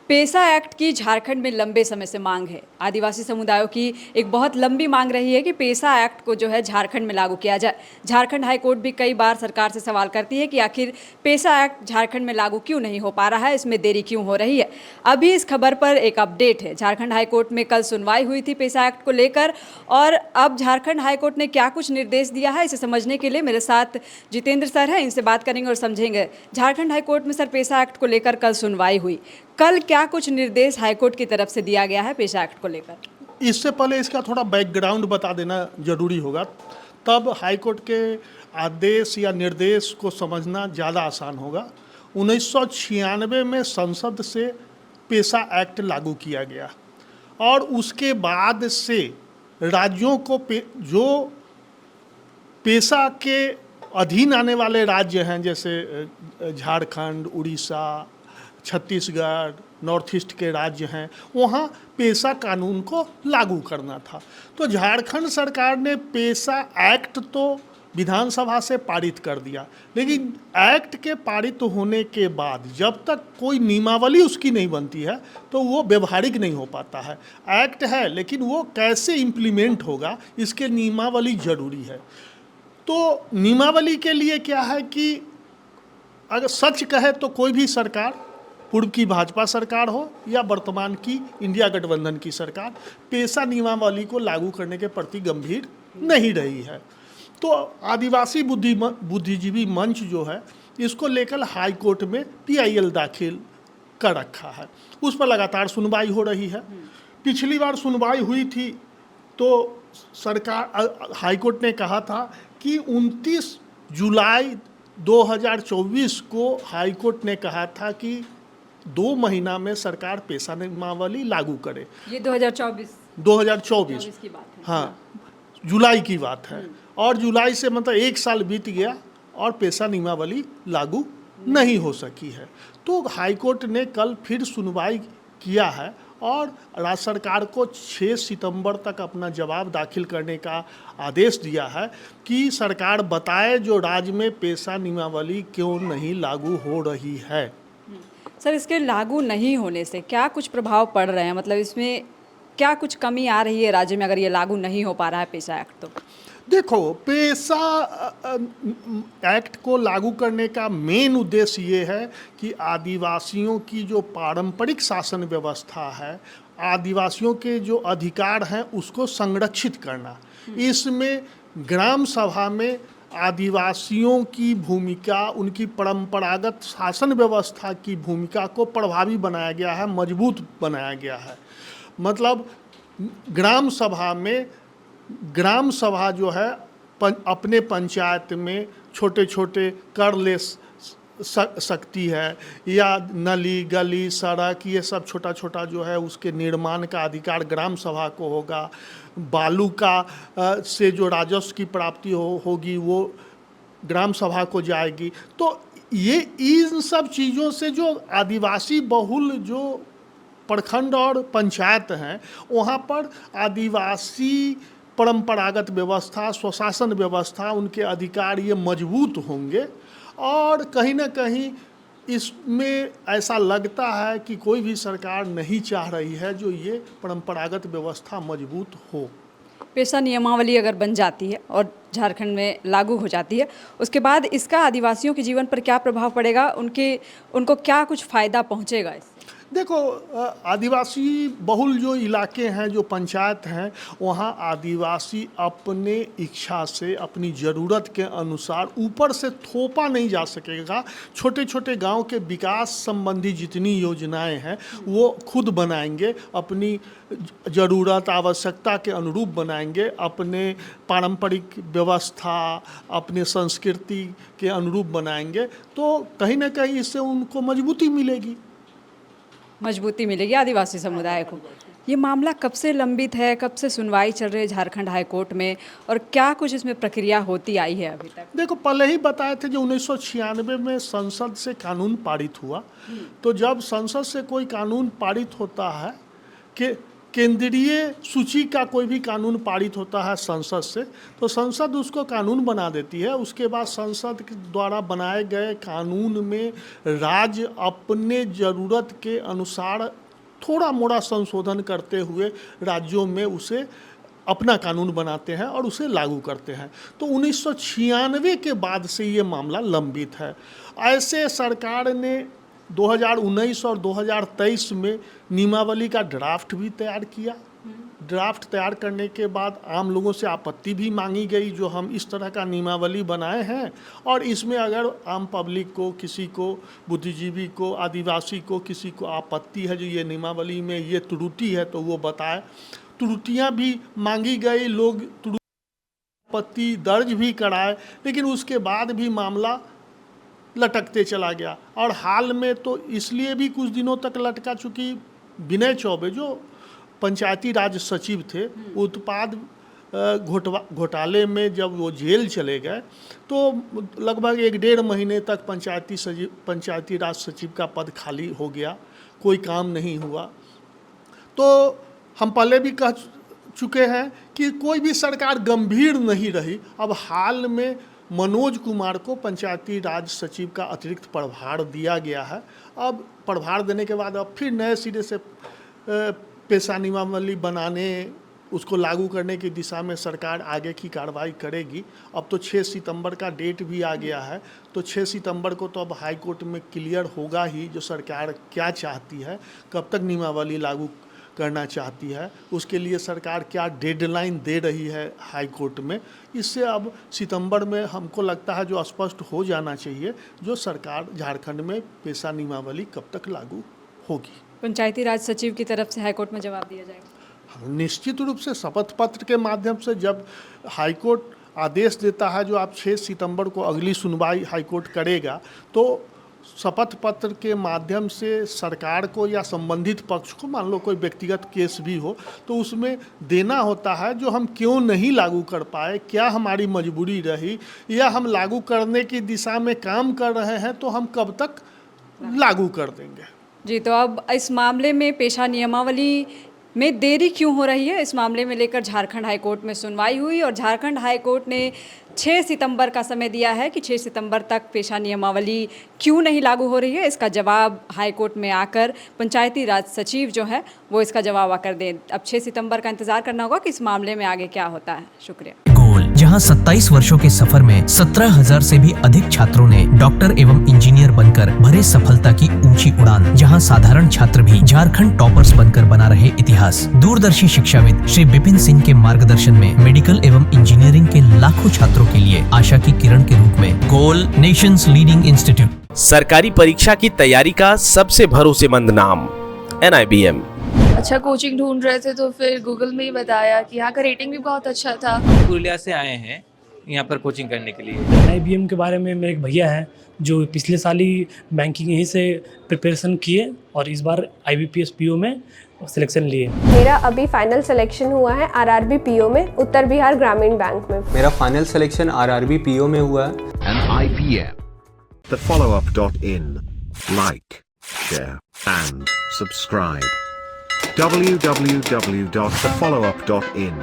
पेसा act की झारखंड में लंबे समय से मांग है। आदिवासी समुदायों की एक बहुत लंबी मांग रही है कि पेसा एक्ट को जो है झारखंड में लागू किया जाए। झारखंड हाई कोर्ट भी कई बार सरकार से सवाल करती है कि आखिर पेसा एक्ट झारखंड में लागू क्यों नहीं हो पा रहा है, इसमें देरी क्यों हो रही है। अभी इस खबर पर एक अपडेट है। झारखंड हाई कोर्ट में कल सुनवाई हुई थी पेसा एक्ट को लेकर, और अब झारखंड हाई कोर्ट ने क्या कुछ निर्देश दिया है, इसे समझने के लिए मेरे साथ जितेंद्र सर हैं। इनसे बात करेंगे और समझेंगे। झारखंड हाई कोर्ट में सर पेसा एक्ट को लेकर कल सुनवाई हुई, कल क्या कुछ निर्देश हाईकोर्ट की तरफ से दिया गया है पेशा एक्ट को लेकर? इससे पहले इसका थोड़ा बैकग्राउंड बता देना जरूरी होगा, तब हाईकोर्ट के आदेश या निर्देश को समझना ज़्यादा आसान होगा। 1996 में संसद से पेशा एक्ट लागू किया गया और उसके बाद से राज्यों को जो पेशा के अधीन आने वाले राज्य हैं, जैसे झारखंड, उड़ीसा, छत्तीसगढ़, नॉर्थ ईस्ट के राज्य हैं, वहाँ पेशा कानून को लागू करना था। तो झारखंड सरकार ने पेशा एक्ट तो विधानसभा से पारित कर दिया, लेकिन एक्ट के पारित होने के बाद जब तक कोई नियमावली उसकी नहीं बनती है तो वो व्यवहारिक नहीं हो पाता है। एक्ट है लेकिन वो कैसे इम्प्लीमेंट होगा, इसके नियमावली जरूरी है। तो नियमावली के लिए क्या है कि अगर सच कहे तो कोई भी सरकार, पूर्व की भाजपा सरकार हो या वर्तमान की इंडिया गठबंधन की सरकार, पेशा नियमावली को लागू करने के प्रति गंभीर नहीं रही है। तो आदिवासी बुद्धिजीवी मंच जो है, इसको लेकर हाई कोर्ट में PIL दाखिल कर रखा है। उस पर लगातार सुनवाई हो रही है। पिछली बार सुनवाई हुई थी तो सरकार, हाई कोर्ट ने कहा था कि 29 जुलाई 2024 को हाई कोर्ट ने कहा था कि 2 महीना में सरकार पेशा नियमावली लागू करे। ये 2024 की बात है। हाँ, जुलाई की बात है। और जुलाई से मतलब 1 साल बीत गया और पेशा नियमावली लागू नहीं हो सकी है। तो हाईकोर्ट ने कल फिर सुनवाई किया है और राज्य सरकार को 6 सितंबर तक अपना जवाब दाखिल करने का आदेश दिया है कि सरकार बताए जो राज्य में पेशा नियमावली क्यों नहीं लागू हो रही है। सर, इसके लागू नहीं होने से क्या कुछ प्रभाव पड़ रहे हैं? मतलब इसमें क्या कुछ कमी आ रही है राज्य में अगर ये लागू नहीं हो पा रहा है पेशा एक्ट? तो देखो, पेशा एक्ट को लागू करने का मेन उद्देश्य ये है कि आदिवासियों की जो पारंपरिक शासन व्यवस्था है, आदिवासियों के जो अधिकार हैं उसको संरक्षित करना। इसमें ग्राम सभा में आदिवासियों की भूमिका, उनकी परंपरागत शासन व्यवस्था की भूमिका को प्रभावी बनाया गया है, मजबूत बनाया गया है। मतलब ग्राम सभा जो है अपने पंचायत में छोटे छोटे कर ले सकती है, या नली, गली, सड़क, ये सब छोटा छोटा जो है उसके निर्माण का अधिकार ग्राम सभा को होगा। बालू का से जो राजस्व की प्राप्ति होगी वो ग्राम सभा को जाएगी। तो ये इन सब चीज़ों से जो आदिवासी बहुल जो प्रखंड और पंचायत हैं, वहाँ पर आदिवासी परंपरागत व्यवस्था, स्वशासन व्यवस्था, उनके अधिकार ये मजबूत होंगे। और कहीं ना कहीं इसमें ऐसा लगता है कि कोई भी सरकार नहीं चाह रही है जो ये परंपरागत व्यवस्था मजबूत हो। पेशा नियमावली अगर बन जाती है और झारखंड में लागू हो जाती है, उसके बाद इसका आदिवासियों के जीवन पर क्या प्रभाव पड़ेगा? उनको क्या कुछ फ़ायदा पहुंचेगा इससे? देखो, आदिवासी बहुल जो इलाके हैं, जो पंचायत हैं, वहाँ आदिवासी अपने इच्छा से, अपनी ज़रूरत के अनुसार ऊपर से थोपा नहीं जा सकेगा। छोटे छोटे गांव के विकास संबंधी जितनी योजनाएं हैं वो खुद बनाएंगे, अपनी ज़रूरत आवश्यकता के अनुरूप बनाएंगे, अपने पारंपरिक व्यवस्था, अपने संस्कृति के अनुरूप बनाएंगे। तो कहीं ना कहीं इससे उनको मजबूती मिलेगी आदिवासी समुदाय को। ये मामला कब से लंबित है, कब से सुनवाई चल रही है झारखंड हाई कोर्ट में, और क्या कुछ इसमें प्रक्रिया होती आई है अभी तक? देखो, पहले ही बताए थे जो 1996 में संसद से कानून पारित हुआ। तो जब संसद से कोई कानून पारित होता है कि केंद्रीय सूची का कोई भी कानून पारित होता है संसद से, तो संसद उसको कानून बना देती है। उसके बाद संसद के द्वारा बनाए गए कानून में राज्य अपने ज़रूरत के अनुसार थोड़ा मोड़ा संशोधन करते हुए राज्यों में उसे अपना कानून बनाते हैं और उसे लागू करते हैं। तो 1996 के बाद से ये मामला लंबित है। ऐसे सरकार ने 2019 और 2023 में नियमावली का ड्राफ्ट भी तैयार किया। ड्राफ्ट तैयार करने के बाद आम लोगों से आपत्ति भी मांगी गई, जो हम इस तरह का नियमावली बनाए हैं और इसमें अगर आम पब्लिक को, किसी को, बुद्धिजीवी को, आदिवासी को, किसी को आपत्ति है जो ये नियमावली में ये त्रुटि है तो वो बताए। त्रुटियां भी मांगी गई, लोग आपत्ति दर्ज भी कराए, लेकिन उसके बाद भी मामला लटकते चला गया। और हाल में तो इसलिए भी कुछ दिनों तक लटका, चूँकि विनय चौबे जो पंचायती राज सचिव थे, उत्पाद घोटाले में जब वो जेल चले गए तो लगभग 1-1.5 महीने तक पंचायती राज सचिव का पद खाली हो गया, कोई काम नहीं हुआ। तो हम पहले भी कह चुके हैं कि कोई भी सरकार गंभीर नहीं रही। अब हाल में मनोज कुमार को पंचायती राज सचिव का अतिरिक्त प्रभार दिया गया है। अब प्रभार देने के बाद अब फिर नए सिरे से पेशा नियमावली बनाने, उसको लागू करने की दिशा में सरकार आगे की कार्रवाई करेगी। अब तो 6 सितंबर का डेट भी आ गया है, तो 6 सितंबर को तो अब हाई कोर्ट में क्लियर होगा ही जो सरकार क्या चाहती है, कब तक नियमावली लागू करना चाहती है, उसके लिए सरकार क्या डेडलाइन दे रही है हाई कोर्ट में। इससे अब सितंबर में हमको लगता है जो स्पष्ट हो जाना चाहिए जो सरकार झारखंड में पेशा नियमावली कब तक लागू होगी। पंचायती राज सचिव की तरफ से हाईकोर्ट में जवाब दिया जाएगा? निश्चित रूप से शपथ पत्र के माध्यम से जब हाईकोर्ट आदेश देता है जो आप 6 सितंबर को अगली सुनवाई हाईकोर्ट करेगा, तो शपथ पत्र के माध्यम से सरकार को या संबंधित पक्ष को, मान लो कोई व्यक्तिगत केस भी हो, तो उसमें देना होता है जो हम क्यों नहीं लागू कर पाए, क्या हमारी मजबूरी रही, या हम लागू करने की दिशा में काम कर रहे हैं तो हम कब तक लागू कर देंगे। जी, तो अब इस मामले में पेशा नियमावली में देरी क्यों हो रही है, इस मामले में लेकर झारखंड हाईकोर्ट में सुनवाई हुई और झारखंड हाईकोर्ट ने 6 सितंबर का समय दिया है कि 6 सितंबर तक पेशा नियमावली क्यों नहीं लागू हो रही है। इसका जवाब हाईकोर्ट में आकर पंचायती राज सचिव जो है वो इसका जवाब आकर दें। अब 6 सितंबर का इंतजार करना होगा कि इस मामले में आगे क्या होता है। शुक्रिया। गोल, जहां 27 वर्षों के सफर में 17,000 से भी अधिक छात्रों ने डॉक्टर एवं इंजीनियर बनकर भरे सफलता की ऊंची उड़ान, जहां साधारण छात्र भी झारखंड टॉपर्स बनकर बना रहे इतिहास। दूरदर्शी शिक्षाविद श्री विपिन सिंह के मार्गदर्शन में मेडिकल एवं इंजीनियरिंग के लाखों छात्रों के लिए आशा की किरण के रूप में गोल, नेशंस लीडिंग इंस्टीट्यूट। सरकारी परीक्षा की तैयारी का सबसे भरोसेमंद नाम NIBM। अच्छा कोचिंग ढूंढ रहे थे तो फिर गूगल में ही बताया कि यहाँ का रेटिंग भी बहुत अच्छा था। पुरुलिया से आए हैं यहाँ पर कोचिंग करने के लिए। IBM के बारे में मेरे एक भैया हैं जो पिछले साल ही बैंकिंग यहीं से प्रिपरेशन किए और इस बार IBPS PO में सिलेक्शन लिए। मेरा अभी फाइनल सिलेक्शन हुआ है RRB PO में, उत्तर बिहार ग्रामीण बैंक में। मेरा फाइनल सिलेक्शन RRB PO में हुआ है। IBM, thefollowup.in. Like, share and subscribe. www.thefollowup.in